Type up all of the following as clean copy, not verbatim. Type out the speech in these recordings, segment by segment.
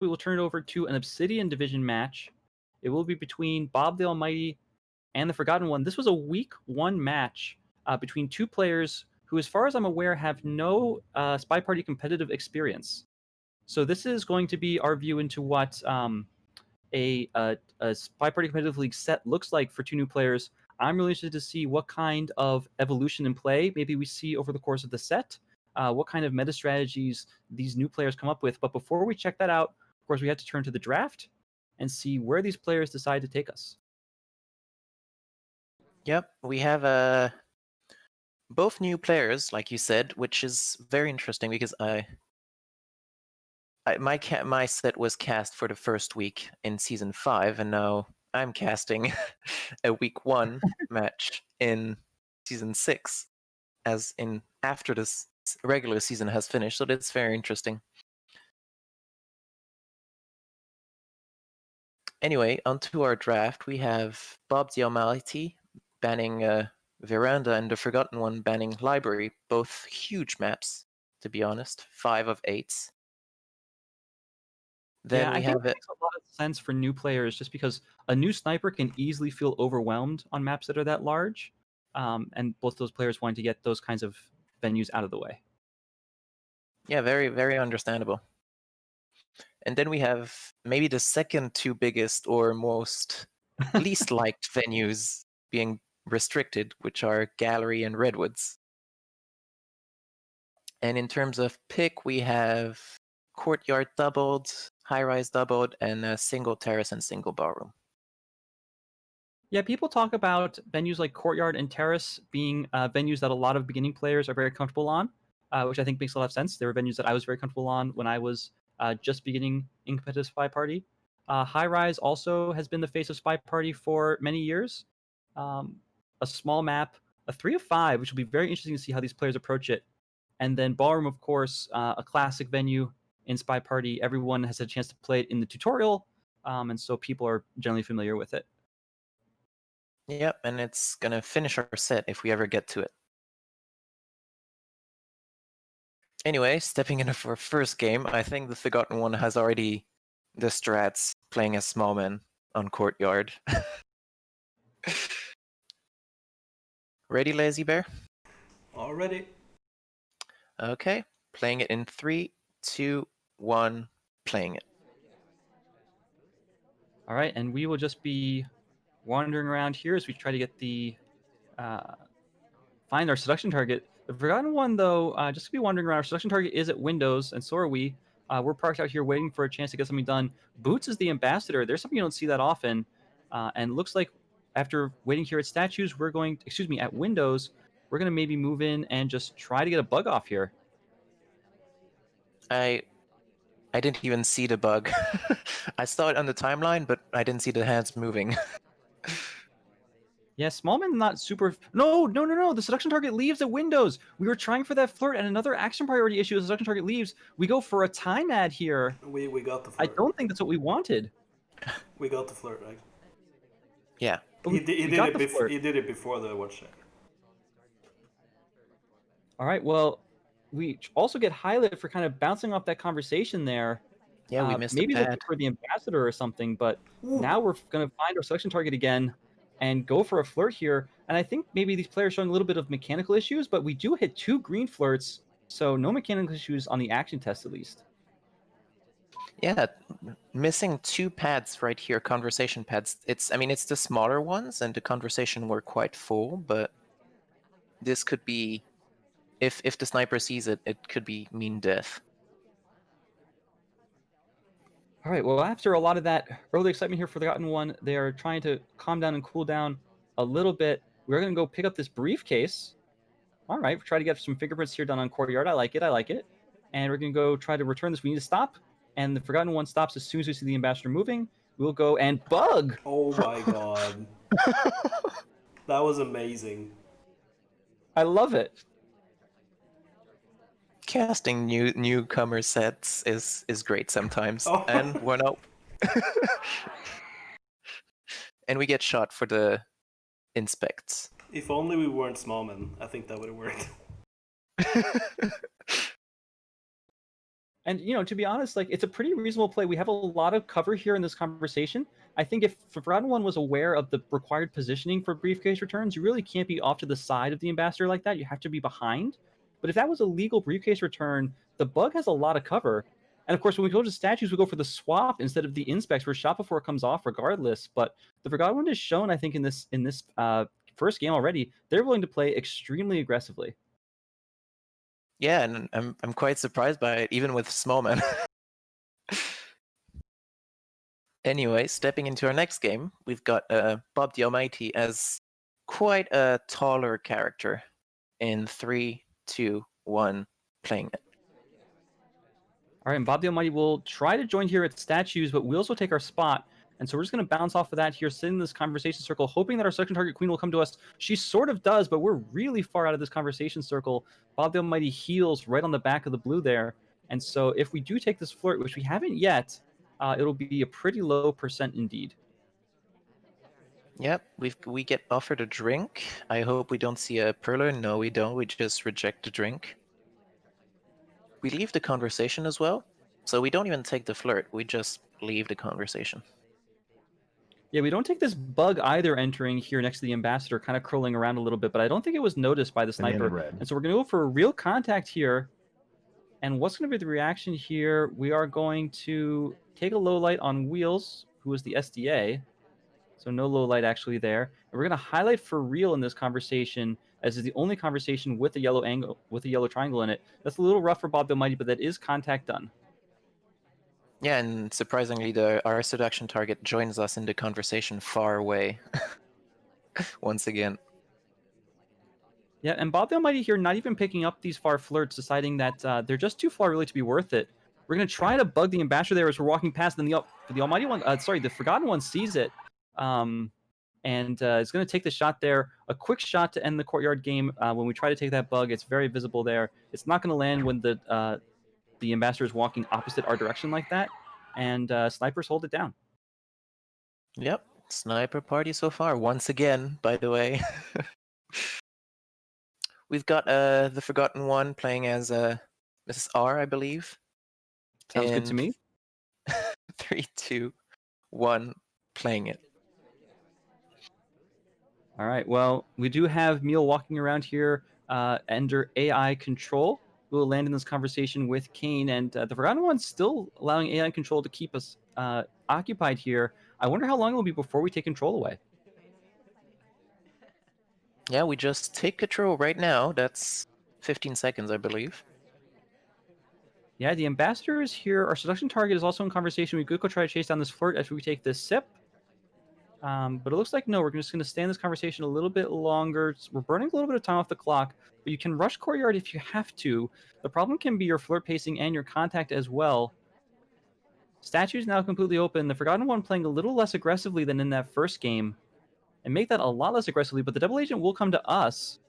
we will turn it over to an Obsidian Division match. It will be between BobTheAlmighty and the Forgotten One. This was a week 1 match between two players who, as far as I'm aware, have no SpyParty competitive experience. So this is going to be our view into what a SpyParty competitive league set looks like for two new players. I'm really interested to see what kind of evolution in play maybe we see over the course of the set, what kind of meta strategies these new players come up with. But before we check that out, of course, we have to turn to the draft and see where these players decide to take us. Yep, we have both new players, like you said, which is very interesting because my set was cast for the first week in season 5, and now I'm casting a week 1 match in season 6, as in after this regular season has finished. So that's very interesting. Anyway, onto our draft. We have BobTheAlmighty banning Veranda and the Forgotten One banning Library. Both huge maps, to be honest. 5 of 8s. Then I think it makes a lot of sense for new players, just because a new sniper can easily feel overwhelmed on maps that are that large, and both those players wanting to get those kinds of venues out of the way. Yeah, very, very understandable. And then we have maybe the second two biggest or most least liked venues being restricted, which are Gallery and Redwoods. And in terms of pick, we have Courtyard doubled, High Rise doubled, and a single terrace and single ballroom. Yeah, people talk about venues like Courtyard and Terrace being venues that a lot of beginning players are very comfortable on, which I think makes a lot of sense. They were venues that I was very comfortable on when I was just beginning in competitive SpyParty. High Rise also has been the face of SpyParty for many years. A small map, a 3 of 5, which will be very interesting to see how these players approach it. And then Ballroom, of course, a classic venue in SpyParty. Everyone has had a chance to play it in the tutorial, and so people are generally familiar with it. Yep, and it's gonna finish our set if we ever get to it. Anyway, stepping into our first game, I think the Forgotten One has already the strats playing as small man on Courtyard. Ready, Lazy Bear? Already. Okay, playing it in 3, 2, 1, playing it. All right, and we will just be wandering around here as we try to get the find our seduction target. The Forgotten One, though, just to be wandering around, our seduction target is at Windows, and so are we. We're parked out here waiting for a chance to get something done. Boots is the ambassador. There's something you don't see that often, and looks like after waiting here at statues, we're going. Excuse me, at Windows, we're gonna maybe move in and just try to get a bug off here. I didn't even see the bug. I saw it on the timeline, but I didn't see the hands moving. Yeah, Smallman's not super. No. The seduction target leaves at Windows. We were trying for that flirt, and another action priority issue. The seduction target leaves. We go for a time ad here. We got the I flirt. don't think that's what we wanted. We got the flirt, right? Yeah. He did it before the watch check. All right. Well, we also get highlighted for kind of bouncing off that conversation there. Yeah, we missed maybe the looking pad. for the ambassador or something, but now we're going to find our selection target again and go for a flirt here. And I think maybe these players showing a little bit of mechanical issues, but we do hit 2 green flirts, so no mechanical issues on the action test at least. Yeah, missing 2 pads right here, conversation pads. It's the smaller ones, and the conversation were quite full, but this could be, if the sniper sees it, it could be mean death. All right, well, after a lot of that early excitement here for the Forgotten One, they are trying to calm down and cool down a little bit. We're going to go pick up this briefcase. All right, try to get some fingerprints here done on Courtyard. I like it. And we're going to go try to return this. We need to stop. And the Forgotten One stops as soon as we see the ambassador moving. We'll go and bug. Oh my god. That was amazing. I love it. Casting newcomer sets is great sometimes. Oh. And we're not. And we get shot for the inspects. If only we weren't smallmen, I think that would have worked. And, to be honest, like, it's a pretty reasonable play. We have a lot of cover here in this conversation. I think if Forgotten One was aware of the required positioning for briefcase returns, you really can't be off to the side of the ambassador like that. You have to be behind. But if that was a legal briefcase return, the bug has a lot of cover. And of course, when we go to statues, we go for the swap instead of the inspects, where shot before comes off regardless. But the Forgotten One has shown, I think, in this first game already, they're willing to play extremely aggressively. Yeah, and I'm quite surprised by it, even with small men. Anyway, stepping into our next game, we've got BobTheAlmighty as quite a taller character in 3, 2, 1, playing it. All right, and BobTheAlmighty will try to join here at statues, but Wheels will take our spot. And so we're just going to bounce off of that here, sit in this conversation circle, hoping that our second target queen will come to us. She sort of does, but we're really far out of this conversation circle. BobTheAlmighty heals right on the back of the blue there. And so if we do take this flirt, which we haven't yet, it'll be a pretty low percent indeed. Yep, we get offered a drink. I hope we don't see a perler. No, we don't. We just reject the drink. We leave the conversation as well. So we don't even take the flirt. We just leave the conversation. Yeah, we don't take this bug either entering here next to the ambassador, kind of curling around a little bit, but I don't think it was noticed by the sniper. And so we're going to go for a real contact here. And what's going to be the reaction here? We are going to take a low light on Wheels, who is the SDA. So no low light actually there. And we're going to highlight for real in this conversation, as is the only conversation with a yellow angle, with a yellow triangle in it. That's a little rough for BobTheAlmighty, but that is contact done. Yeah, and surprisingly, our seduction target joins us in the conversation far away. Once again. Yeah, and BobTheAlmighty here not even picking up these far flirts, deciding that they're just too far really to be worth it. We're going to try to bug the ambassador there as we're walking past, and the Almighty One, the Forgotten One sees it, and is going to take the shot there. A quick shot to end the courtyard game. When we try to take that bug, it's very visible there. It's not going to land when the ambassador is walking opposite our direction like that, and snipers hold it down. Yep, sniper party so far. Once again, by the way. We've got the Forgotten One playing as Mrs. R, I believe. Sounds good to me. 3, 2, 1, playing it. All right. Well, we do have Meal walking around here under AI control. We will land in this conversation with Kane, and the Forgotten One's still allowing AI control to keep us occupied here. I wonder how long it will be before we take control away. Yeah, we just take control right now. That's 15 seconds, I believe. Yeah, the ambassador is here. Our seduction target is also in conversation. We could go try to chase down this flirt after we take this sip. But it looks like no, we're just going to stay in this conversation a little bit longer. We're burning a little bit of time off the clock, but you can rush courtyard if you have to. The problem can be your flirt pacing and your contact as well. Statue's now completely open. The Forgotten One playing a little less aggressively than in that first game, and make that a lot less aggressively, but the double agent will come to us.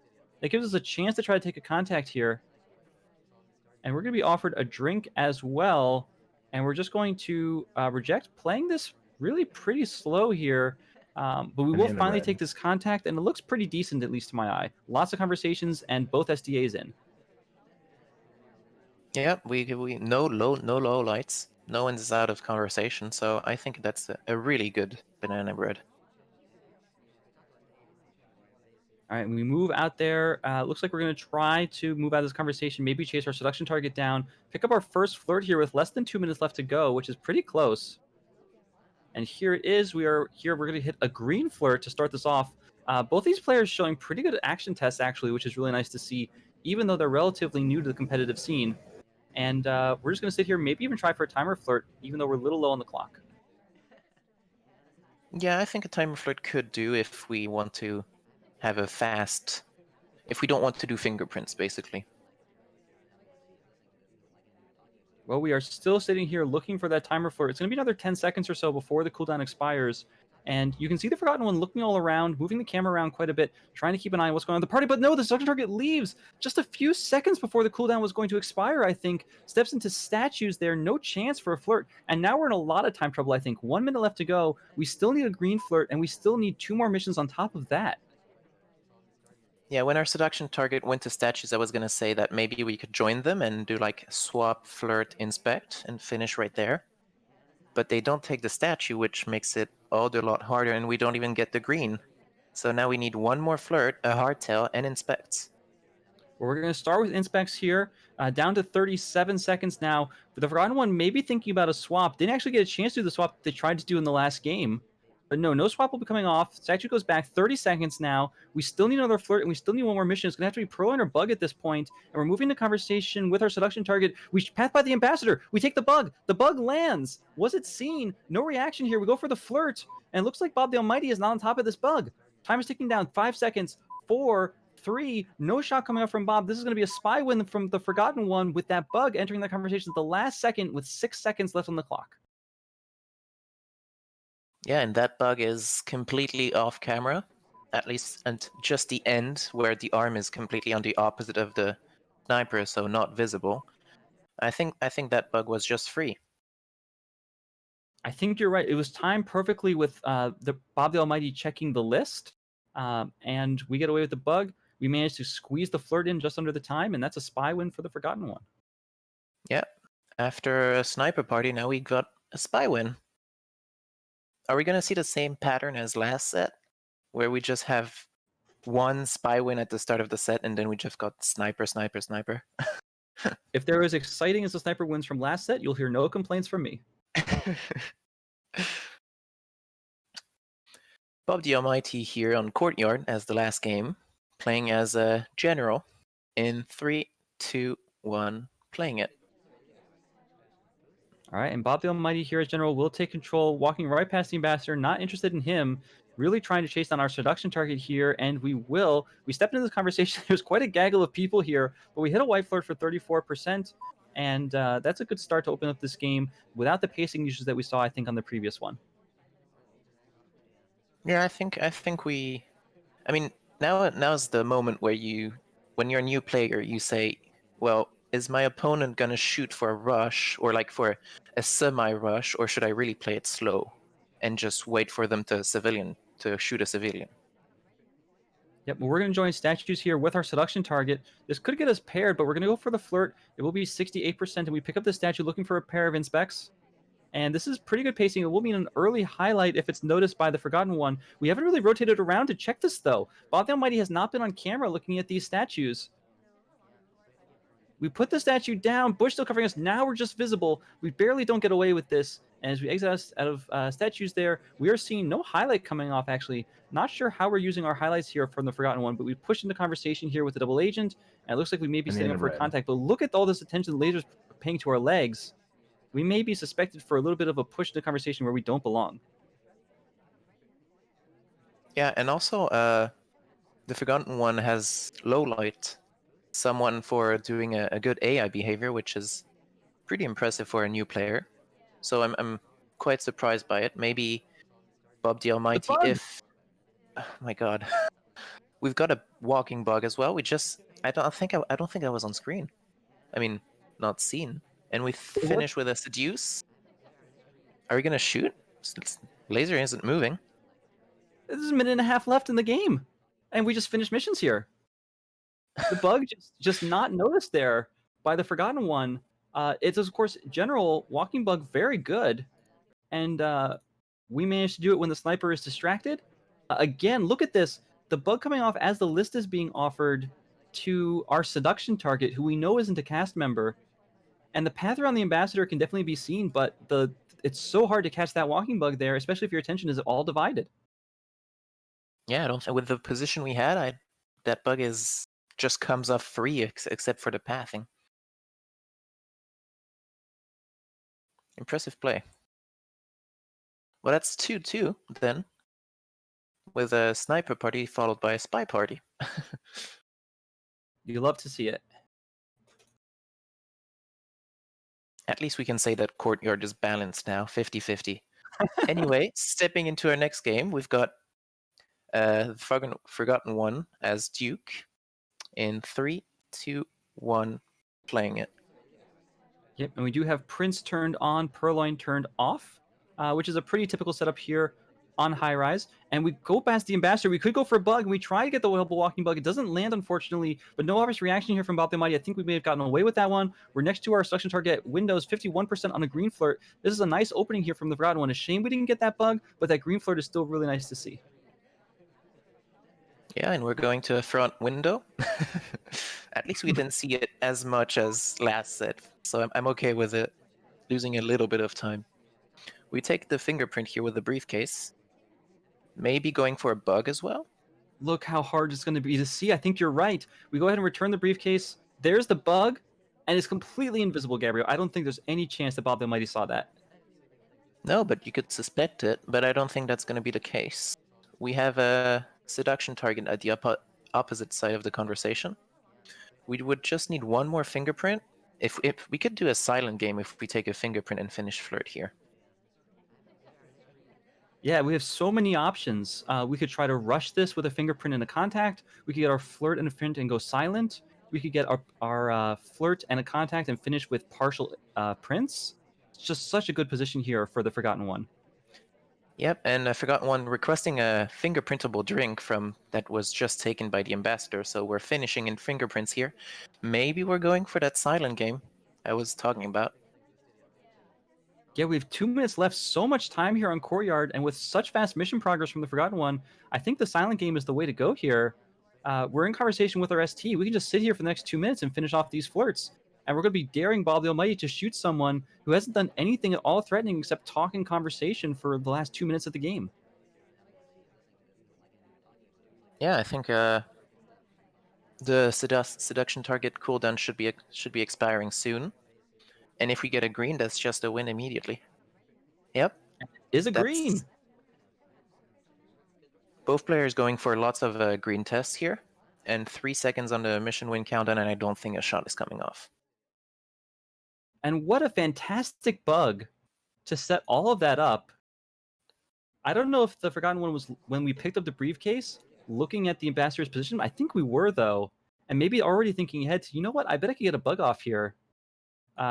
That gives us a chance to try to take a contact here. And we're going to be offered a drink as well, and we're just going to reject, playing this really pretty slow here. But we will finally take this contact, and it looks pretty decent, at least to my eye. Lots of conversations, and both SDAs in. Yeah, we no low lights. No one's out of conversation, so I think that's a really good banana bread. All right, we move out there. Looks like we're going to try to move out of this conversation, maybe chase our seduction target down, pick up our first flirt here with less than 2 minutes left to go, which is pretty close. And here it is. We are here. We're going to hit a green flirt to start this off. Both these players showing pretty good action tests, actually, which is really nice to see, even though they're relatively new to the competitive scene. And we're just going to sit here, maybe even try for a timer flirt, even though we're a little low on the clock. Yeah, I think a timer flirt could do if we want to have a fast... If we don't want to do fingerprints, basically. Well, we are still sitting here looking for that timer flirt. It's going to be another 10 seconds or so before the cooldown expires. And you can see the Forgotten One looking all around, moving the camera around quite a bit, trying to keep an eye on what's going on in the party. But no, the seduction target leaves just a few seconds before the cooldown was going to expire, I think. Steps into statues there, no chance for a flirt. And now we're in a lot of time trouble, I think. 1 minute left to go. We still need a green flirt, and we still need 2 more missions on top of that. Yeah, when our seduction target went to statues, I was gonna say that maybe we could join them and do like swap, flirt, inspect, and finish right there. But they don't take the statue, which makes it all a lot harder, and we don't even get the green. So now we need one more flirt, a hardtail, and inspects. Well, we're going to start with inspects here, down to 37 seconds now. But the Forgotten One may be thinking about a swap. Didn't actually get a chance to do the swap that they tried to do in the last game. But no swap will be coming off. Statue goes back 30 seconds now. We still need another flirt, and we still need one more mission. It's going to have to be Proline or Bug at this point. And we're moving the conversation with our seduction target. We pass by the ambassador. We take the Bug. The Bug lands. Was it seen? No reaction here. We go for the flirt. And it looks like BobTheAlmighty is not on top of this Bug. Time is ticking down. 5 seconds. 4, 3, no shot coming up from Bob. This is going to be a spy win from the Forgotten One with that Bug entering the conversation at the last second with 6 seconds left on the clock. Yeah, and that Bug is completely off camera, at least and just the end where the arm is completely on the opposite of the sniper, so not visible. I think that Bug was just free. I think you're right. It was timed perfectly with the BobTheAlmighty checking the list, and we get away with the Bug. We managed to squeeze the flirt in just under the time, and that's a spy win for the Forgotten One. Yeah, after a sniper party, now we got a spy win. Are we gonna see the same pattern as last set, where we just have one spy win at the start of the set, and then we just got sniper, sniper, sniper? If they're as exciting as the sniper wins from last set, you'll hear no complaints from me. BobTheAlmighty here on Courtyard as the last game, playing as a general in 3, 2, 1, playing it. All right, and BobTheAlmighty here as general will take control, walking right past the ambassador, not interested in him, really trying to chase down our seduction target here, and we stepped into this conversation. There's quite a gaggle of people here, but we hit a white flirt for 34%, and that's a good start to open up this game without the pacing issues that we saw, I think, on the previous one. Yeah, I think we, I mean, now's the moment where when you're a new player, you say, well, is my opponent gonna shoot for a rush or like for a semi-rush, or should I really play it slow and just wait for them to shoot a civilian? Yep, well, we're going to join statues here with our seduction target. This could get us paired, but we're going to go for the flirt. It will be 68%, and we pick up the statue looking for a pair of inspects. And this is pretty good pacing. It will mean an early highlight if it's noticed by the Forgotten One. We haven't really rotated around to check this, though. BobTheAlmighty has not been on camera looking at these statues. We put the statue down. Bush still covering us. Now we're just visible. We barely don't get away with this. And as we exit us out of statues there, we are seeing no highlight coming off, actually. Not sure how we're using our highlights here from the Forgotten One, but we pushed into conversation here with the double agent. And it looks like we may be setting up for a contact. But look at all this attention the laser's paying to our legs. We may be suspected for a little bit of a push into conversation where we don't belong. Yeah, and also the Forgotten One has low light, someone for doing a good AI behavior, which is pretty impressive for a new player. So I'm quite surprised by it. Maybe BobTheAlmighty, if oh my god, we've got a walking bug as well. I don't think I was on screen. I mean, not seen. And we finish with a seduce. Are we gonna shoot? Laser isn't moving. There's a minute and a half left in the game, and we just finished missions here. The bug just not noticed there by the Forgotten One. It's, of course, general walking bug, very good. And we managed to do it when the sniper is distracted. Again, look at this. The bug coming off as the list is being offered to our seduction target, who we know isn't a cast member. And the path around the ambassador can definitely be seen, but it's so hard to catch that walking bug there, especially if your attention is all divided. Yeah, I don't think with the position we had, that bug just comes off free except for the pathing. Impressive play. Well, that's 2-2 then, with a sniper party followed by a spy party. You love to see it. At least we can say that Courtyard is balanced now, 50-50. Anyway, stepping into our next game, we've got the Forgotten One as Duke in 3, 2, 1, playing it. Yep, and we do have Prince turned on, Purloin turned off, which is a pretty typical setup here on high rise, and we go past the ambassador. We could go for a bug, and we try to get the walking bug. It doesn't land, unfortunately, but no obvious reaction here from BobTheAlmighty. I think we may have gotten away with that one. We're next to our selection target windows, 51% on a green flirt. This is a nice opening here from the Forgotten One. A shame we didn't get that bug, but that green flirt is still really nice to see. Yeah, and we're going to a front window. At least we didn't see it as much as last set, so I'm okay with it, losing a little bit of time. We take the fingerprint here with the briefcase. Maybe going for a bug as well? Look how hard it's going to be to see. I think you're right. We go ahead and return the briefcase. There's the bug, and it's completely invisible, Gabriel. I don't think there's any chance that BobTheAlmighty saw that. No, but you could suspect it, but I don't think that's going to be the case. We have a seduction target at the opposite side of the conversation. We would just need one more fingerprint. If we could do a silent game if we take a fingerprint and finish flirt here. Yeah, we have so many options. We could try to rush this with a fingerprint and a contact. We could get our flirt and a print and go silent. We could get our flirt and a contact and finish with partial prints. It's just such a good position here for the Forgotten One. Yep, and I forgot one, requesting a fingerprintable drink from that was just taken by the ambassador, so we're finishing in fingerprints here. Maybe we're going for that silent game I was talking about. Yeah, we have 2 minutes left. So much time here on Courtyard, and with such fast mission progress from the Forgotten One, I think the silent game is the way to go here. We're in conversation with our ST. We can just sit here for the next 2 minutes and finish off these flirts. And we're going to be daring BobTheAlmighty to shoot someone who hasn't done anything at all threatening except talk and conversation for the last 2 minutes of the game. Yeah, I think the seduction target cooldown should be expiring soon. And if we get a green, that's just a win immediately. Yep. Is a green. Both players going for lots of green tests here. And 3 seconds on the mission win countdown, and I don't think a shot is coming off. And what a fantastic bug to set all of that up. I don't know if the Forgotten One was, when we picked up the briefcase, looking at the ambassador's position. I think we were, though. And maybe already thinking ahead to, you know what, I bet I could get a bug off here.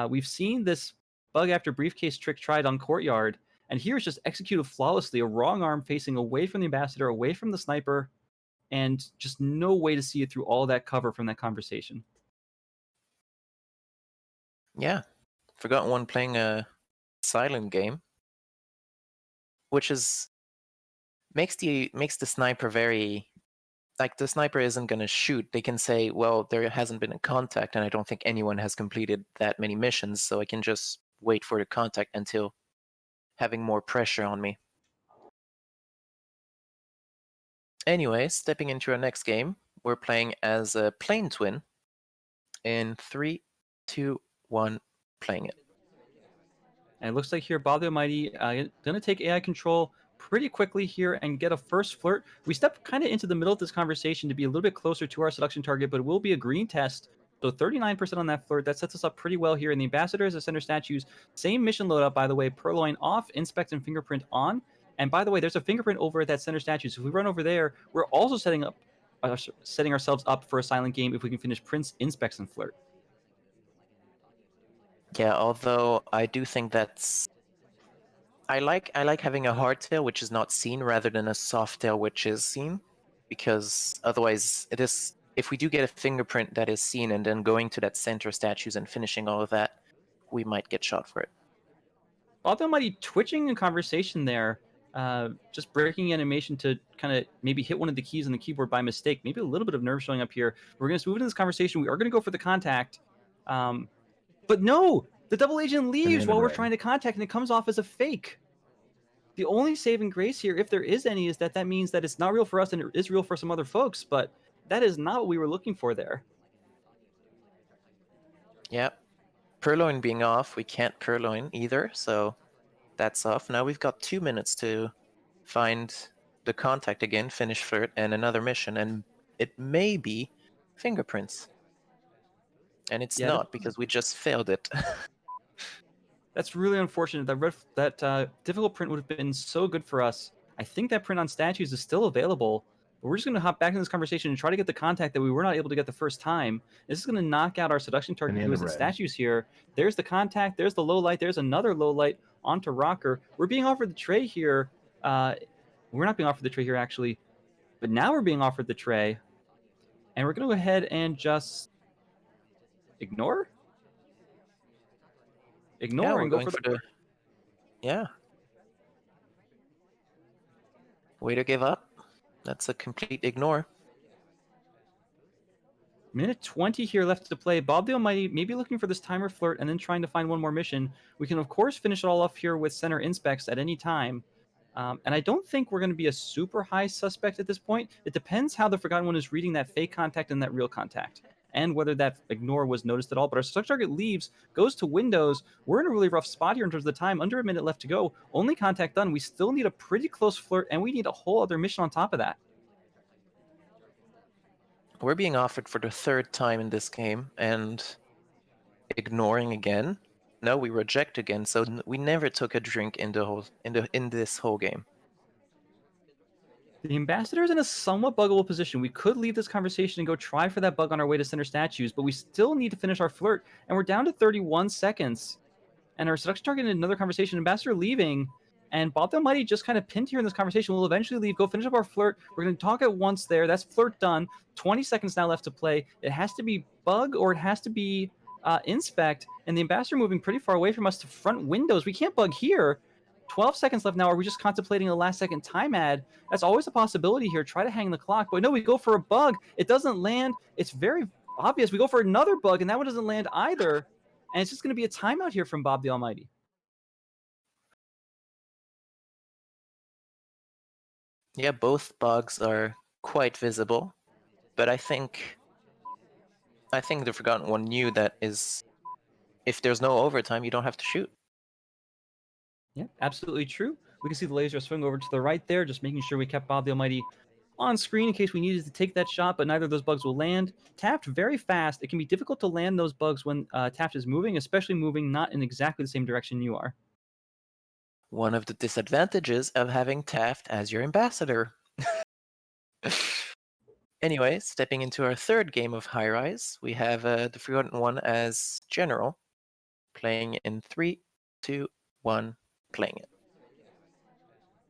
We've seen this bug after briefcase trick tried on Courtyard. And here it's just executed flawlessly. A wrong arm facing away from the ambassador, away from the sniper. And just no way to see it through all that cover from that conversation. Yeah. Forgotten One playing a silent game, which is makes the sniper very, like, the sniper isn't going to shoot. They can say, well, there hasn't been a contact, and I don't think anyone has completed that many missions, so I can just wait for the contact until having more pressure on me. Anyway, stepping into our next game, we're playing as a plane twin. In 3, 2, 1, playing it. And it looks like here BobTheAlmighty going to take AI control pretty quickly here and get a first flirt. We step kind of into the middle of this conversation to be a little bit closer to our seduction target, but it will be a green test. So 39% on that flirt. That sets us up pretty well here. And the ambassadors, the center statues, same mission loadout, by the way. Purloin off, inspect and fingerprint on. And by the way, there's a fingerprint over at that center statue. So if we run over there, we're also setting ourselves up for a silent game if we can finish prints, inspects, and flirt. Yeah, although I do think that's... I like having a hardtail which is not seen rather than a softtail which is seen, because otherwise it is, if we do get a fingerprint that is seen and then going to that center statues and finishing all of that, we might get shot for it. BobTheAlmighty twitching in conversation there, just breaking animation to kind of maybe hit one of the keys on the keyboard by mistake. Maybe a little bit of nerve showing up here. We're going to move into this conversation. We are going to go for the contact. But no, the double agent leaves while we're trying to contact, and it comes off as a fake. The only saving grace here, if there is any, is that means that it's not real for us and it is real for some other folks, but that is not what we were looking for there. Yeah. Purloin being off, we can't purloin either, so that's off. Now we've got 2 minutes to find the contact again, finish flirt, and another mission, and it may be fingerprints. And it's not, because we just failed it. That's really unfortunate. That difficult print would have been so good for us. I think that print on statues is still available. But we're just going to hop back in this conversation and try to get the contact that we were not able to get the first time. This is going to knock out our seduction target who is the statues here. There's the contact. There's the low light. There's another low light onto Rocker. We're being offered the tray here. We're not being offered the tray here, actually. But now we're being offered the tray. And we're going to go ahead and just ignore? Ignore we're and go going for the... Yeah. Way to give up. That's a complete ignore. Minute 20 here left to play. BobTheAlmighty maybe looking for this timer flirt and then trying to find one more mission. We can, of course, finish it all off here with center inspects at any time. And I don't think we're going to be a super high suspect at this point. It depends how the Forgotten One is reading that fake contact and that real contact, and whether that ignore was noticed at all. But our select target leaves, goes to Windows. We're in a really rough spot here in terms of the time. Under a minute left to go. Only contact done. We still need a pretty close flirt, and we need a whole other mission on top of that. We're being offered for the third time in this game, and ignoring again. No, we reject again. So we never took a drink in this whole game. The ambassador is in a somewhat buggable position. We could leave this conversation and go try for that bug on our way to center statues, but we still need to finish our flirt, and we're down to 31 seconds. And our seduction target in another conversation, ambassador leaving, and BobTheAlmighty just kind of pinned here in this conversation. We'll eventually leave, go finish up our flirt. We're going to talk at once there. That's flirt done. 20 seconds now left to play. It has to be bug or it has to be inspect, and the ambassador moving pretty far away from us to front windows. We can't bug here. 12 seconds left now. Are we just contemplating a last second time ad? That's always a possibility here. Try to hang the clock. But no, we go for a bug. It doesn't land. It's very obvious. We go for another bug, and that one doesn't land either. And it's just going to be a timeout here from BobTheAlmighty. Yeah, both bugs are quite visible, but I think the Forgotten One knew that if there's no overtime, you don't have to shoot. Yeah, absolutely true. We can see the laser swing over to the right there, just making sure we kept BobTheAlmighty on screen in case we needed to take that shot, but neither of those bugs will land. Tapped very fast. It can be difficult to land those bugs when Tapped is moving, especially moving not in exactly the same direction you are. One of the disadvantages of having Taft as your ambassador. Anyway, stepping into our third game of High Rise, we have the Forgotten One as General, playing in 3, 2, 1, playing it.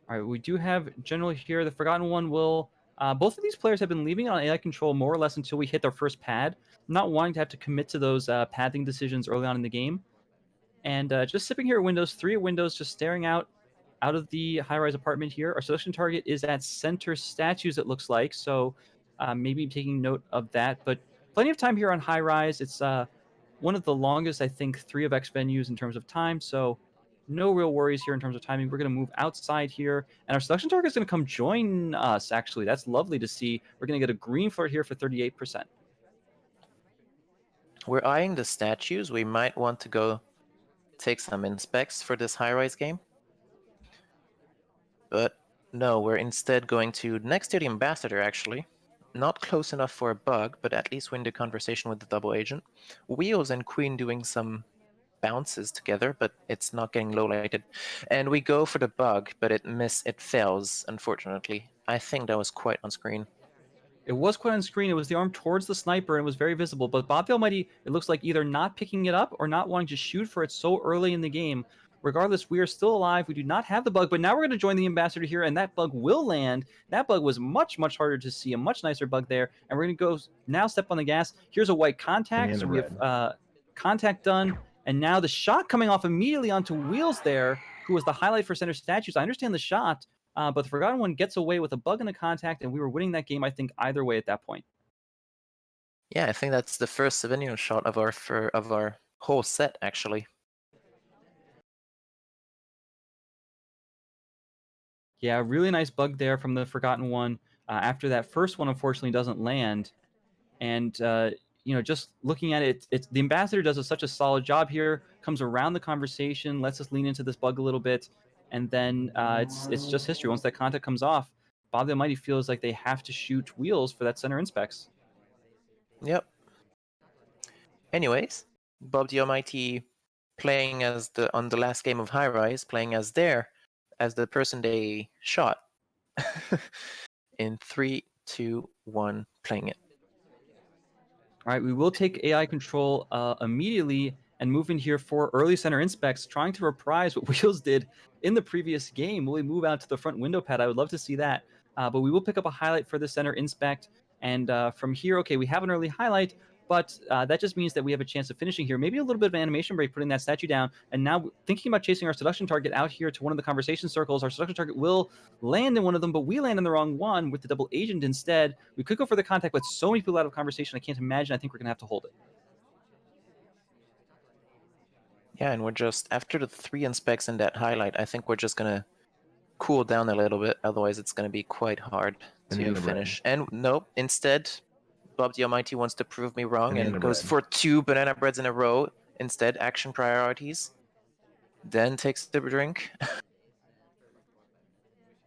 All right, we do have General here. The Forgotten One will... both of these players have been leaving it on AI control more or less until we hit their first pad, not wanting to have to commit to those padding decisions early on in the game. And just sitting here at Windows, 3 at Windows, just staring out of the high-rise apartment here. Our selection target is at center statues, it looks like, so maybe taking note of that. But plenty of time here on high-rise. It's one of the longest, I think, 3 of X venues in terms of time, so no real worries here in terms of timing. We're going to move outside here, and our selection target is going to come join us, actually. That's lovely to see. We're going to get a green flirt here for 38%. We're eyeing the statues. We might want to go take some inspects for this high-rise game. But no, we're instead going to next to the ambassador, actually. Not close enough for a bug, but at least win the conversation with the double agent. Wheels and Queen doing some bounces together, but it's not getting low lighted. And we go for the bug, but it fails, unfortunately. I think that was quite on screen. It was quite on screen. It was the arm towards the sniper and it was very visible. But BobTheAlmighty, it looks like either not picking it up or not wanting to shoot for it so early in the game. Regardless, we are still alive. We do not have the bug, but now we're going to join the ambassador here, and that bug will land. That bug was much, much harder to see, a much nicer bug there. And we're going to go now step on the gas. Here's a white contact. So we have contact done. And now the shot coming off immediately onto Wheels there, who was the highlight for center statues. I understand the shot. But the Forgotten One gets away with a bug and a contact, and we were winning that game, I think, either way at that point. Yeah, I think that's the first souvenir shot of our whole set, actually. Yeah, really nice bug there from the Forgotten One. After that first one, unfortunately, doesn't land. And, just looking at it, the ambassador does such a solid job here, comes around the conversation, lets us lean into this bug a little bit. And then it's just history. Once that contact comes off, BobTheAlmighty feels like they have to shoot Wheels for that center inspects. Yep. Anyways, BobTheAlmighty playing on the last game of High Rise, playing as the person they shot. In 3, 2, 1, playing it. All right, we will take AI control immediately and move in here for early center inspects, trying to reprise what Wheels did in the previous game. Will we move out to the front window pad? I would love to see that. But we will pick up a highlight for the center inspect. And from here, okay, we have an early highlight, but that just means that we have a chance of finishing here. Maybe a little bit of an animation break, putting that statue down. And now thinking about chasing our seduction target out here to one of the conversation circles. Our seduction target will land in one of them, but we land in the wrong one with the double agent instead. We could go for the contact, but so many people out of conversation, I can't imagine. I think we're going to have to hold it. Yeah, and we're just, after the 3 inspects and that highlight, I think we're just going to cool down a little bit. Otherwise, it's going to be quite hard to finish. And nope, instead, BobTheAlmighty wants to prove me wrong and goes for 2 banana breads in a row. Instead, action priorities. Then takes the drink.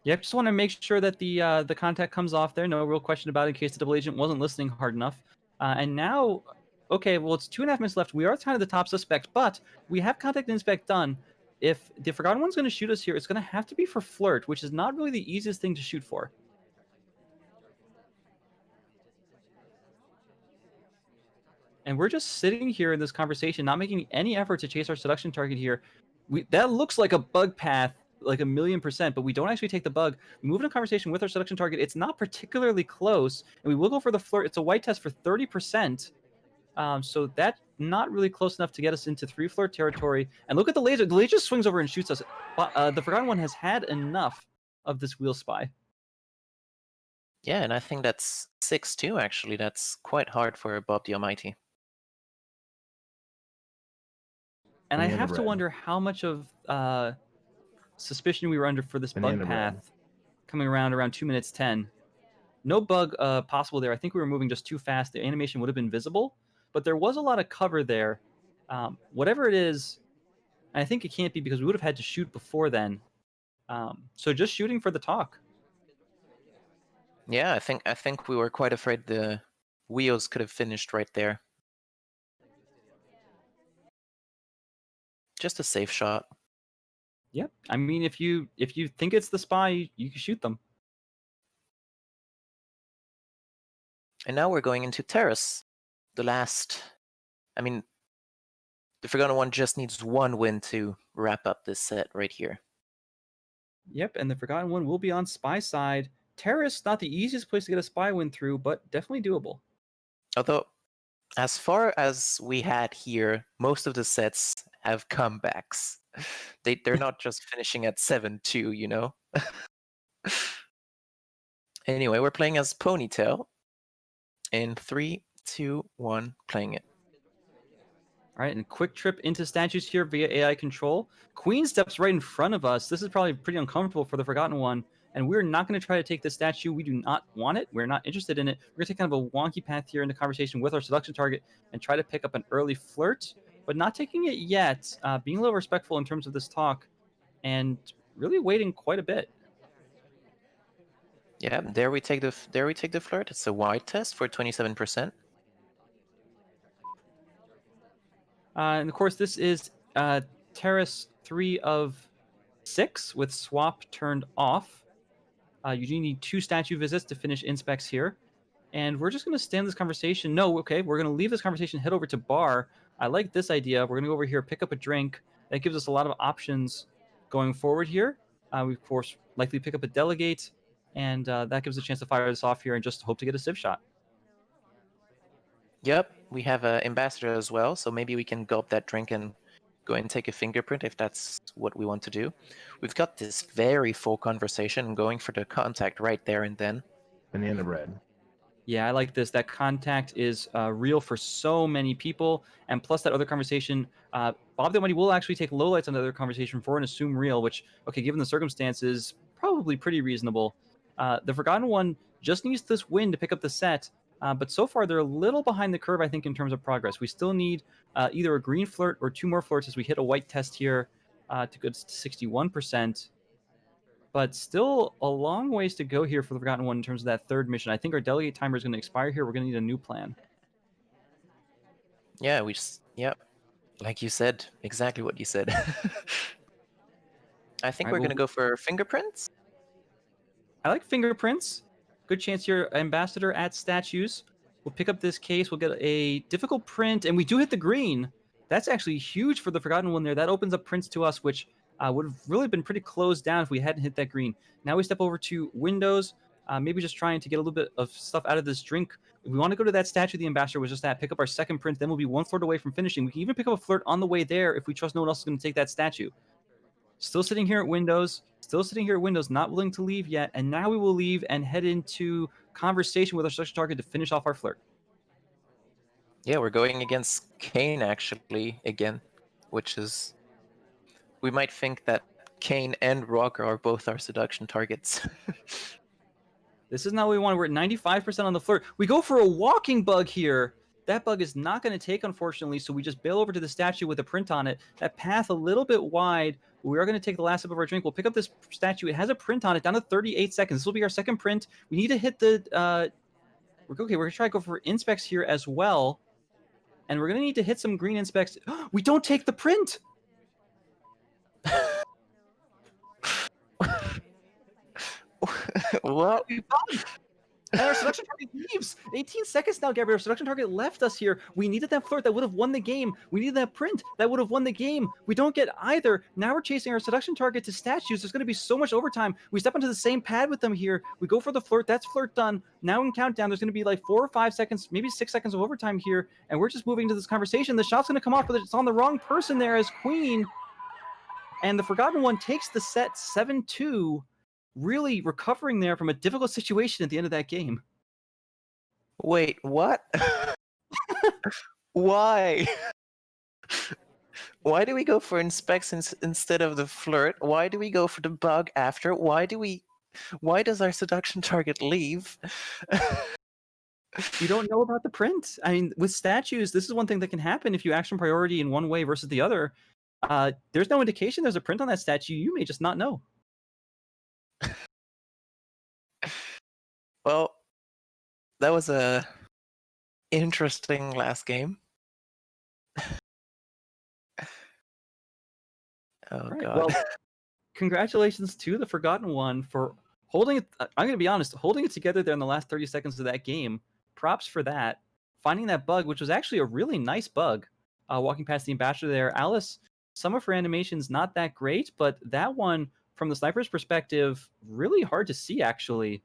Yep, just want to make sure that the contact comes off there. No real question about it in case the double agent wasn't listening hard enough. And now, okay, well, it's 2.5 minutes left. We are kind of the top suspect, but we have contact and inspect done. If the Forgotten One's going to shoot us here, it's going to have to be for flirt, which is not really the easiest thing to shoot for. And we're just sitting here in this conversation, not making any effort to chase our seduction target here. That looks like a bug path, like 1,000,000%, but we don't actually take the bug. We move in a conversation with our seduction target. It's not particularly close, and we will go for the flirt. It's a white test for 30%. So that's not really close enough to get us into 3 flirt territory. And look at the laser. The laser swings over and shoots us. The Forgotten One has had enough of this wheel spy. Yeah, and I think that's 6-2, actually. That's quite hard for BobTheAlmighty. And I have to wonder how much of suspicion we were under for this bug path coming around 2 minutes 10. No bug possible there. I think we were moving just too fast. The animation would have been visible, but there was a lot of cover there. Whatever it is, I think it can't be because we would have had to shoot before then. So just shooting for the talk. Yeah, I think we were quite afraid the wheels could have finished right there. Just a safe shot. Yep. I mean, if you think it's the spy, you can shoot them. And now we're going into terrace. The last... I mean, the Forgotten One just needs 1 win to wrap up this set right here. Yep, and the Forgotten One will be on spy side. Terrace, not the easiest place to get a spy win through, but definitely doable. Although, as far as we had here, most of the sets have comebacks. They're not just finishing at 7-2, you know? Anyway, we're playing as Ponytail. In 3, 2, 1, playing it. All right, and quick trip into statues here via AI control. Queen steps right in front of us. This is probably pretty uncomfortable for the Forgotten One, and we're not going to try to take the statue. We do not want it. We're not interested in it. We're going to take kind of a wonky path here into conversation with our seduction target and try to pick up an early flirt, but not taking it yet. Being a little respectful in terms of this talk, and really waiting quite a bit. Yeah, there we take the flirt. It's a wide test for 27%. And of course, this is Terrace 3 of 6 with swap turned off. You do need 2 statue visits to finish inspects here. And we're just going to stand this conversation. No, okay, we're going to leave this conversation, head over to bar. I like this idea. We're going to go over here, pick up a drink. That gives us a lot of options going forward here. We, of course, likely pick up a delegate. And that gives us a chance to fire this off here and just hope to get a civ shot. Yep, we have an ambassador as well, so maybe we can gulp that drink and go and take a fingerprint if that's what we want to do. We've got this very full conversation going for the contact right there and then. Banana bread. Yeah, I like this. That contact is real for so many people. And plus that other conversation, BobTheAlmighty will actually take lowlights on the other conversation for an assume real, which, okay, given the circumstances, probably pretty reasonable. The Forgotten One just needs this win to pick up the set. But so far, they're a little behind the curve, I think, in terms of progress. We still need either a green flirt or 2 more flirts as we hit a white test here to go to 61%. But still a long ways to go here for the Forgotten One in terms of that 3rd mission. I think our delegate timer is going to expire here. We're going to need a new plan. Yeah, yep. Like you said, exactly what you said. I think we're going to go for fingerprints. I like fingerprints. Good chance here, ambassador at statues. We'll pick up this case. We'll get a difficult print, and we do hit the green. That's actually huge for the Forgotten One there. That opens up Prince to us, which would have really been pretty closed down if we hadn't hit that green. Now we step over to Windows, maybe just trying to get a little bit of stuff out of this drink. If we want to go to that statue of the ambassador, was just that, pick up our second Prince, then we'll be one flirt away from finishing. We can even pick up a flirt on the way there if we trust no one else is going to take that statue. Still sitting here at Windows, not willing to leave yet, and now we will leave and head into conversation with our seduction target to finish off our flirt. Yeah, we're going against Kane actually again, which is... We might think that Kane and Rocker are both our seduction targets. This is not what we want. We're at 95% on the flirt. We go for a walking bug here. That bug is not going to take, unfortunately, so we just bail over to the statue with a print on it. That path a little bit wide. We are going to take the last sip of our drink. We'll pick up this statue. It has a print on it down to 38 seconds. This will be our second print. We need to hit the... we're going to try to go for inspects here as well. And we're going to need to hit some green inspects. We don't take the print! What? And our seduction target leaves. 18 seconds now, Gabriel. Our seduction target left us here. We needed that flirt that would have won the game. We needed that print that would have won the game. We don't get either. Now we're chasing our seduction target to statues. There's going to be so much overtime. We step onto the same pad with them here. We go for the flirt. That's flirt done. Now in countdown, there's going to be like 4 or 5 seconds, maybe 6 seconds of overtime here. And we're just moving to this conversation. The shot's going to come off, but it's on the wrong person there as Queen. And the Forgotten One takes the set 7-2. Really recovering there from a difficult situation at the end of that game. Wait, what? Why? Why do we go for inspections instead of the flirt? Why do we go for the bug after? Why does our seduction target leave? You don't know about the print. I mean, with statues, this is one thing that can happen if you action priority in one way versus the other. There's no indication there's a print on that statue. You may just not know. Well, that was a interesting last game. Oh, Right. God. Well, congratulations to the Forgotten One for holding it. I'm going to be honest, holding it together there in the last 30 seconds of that game. Props for that. Finding that bug, which was actually a really nice bug, walking past the ambassador there. Alice, some of her animations not that great, but that one, from the sniper's perspective, really hard to see, actually,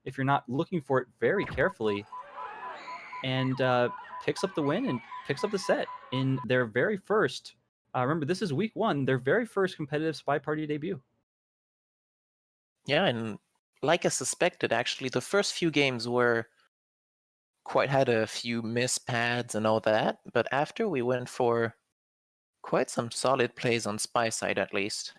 if you're not looking for it very carefully. And picks up the win and picks up the set in their very first... remember, this is week 1, their very first competitive SpyParty debut. Yeah, and like I suspected, actually, the first few games had a few mispads and all that, but after we went for quite some solid plays on Spy side, at least.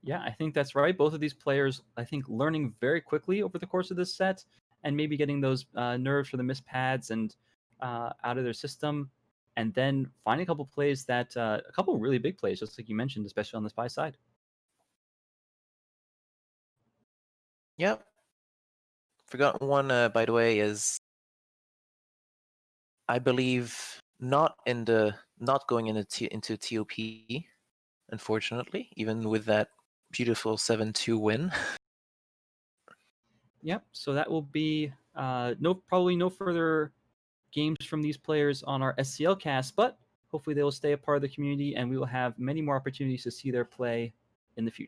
Yeah, I think that's right. Both of these players, I think, learning very quickly over the course of this set, and maybe getting those nerves for the mispads and out of their system, and then finding a couple plays that, a couple really big plays, just like you mentioned, especially on the Spy side. Yep. Forgotten One, by the way, is, I believe, not going into TOP, unfortunately, even with that beautiful 7-2 win. Yep. So that will be probably no further games from these players on our SCL cast, but hopefully they will stay a part of the community, and we will have many more opportunities to see their play in the future.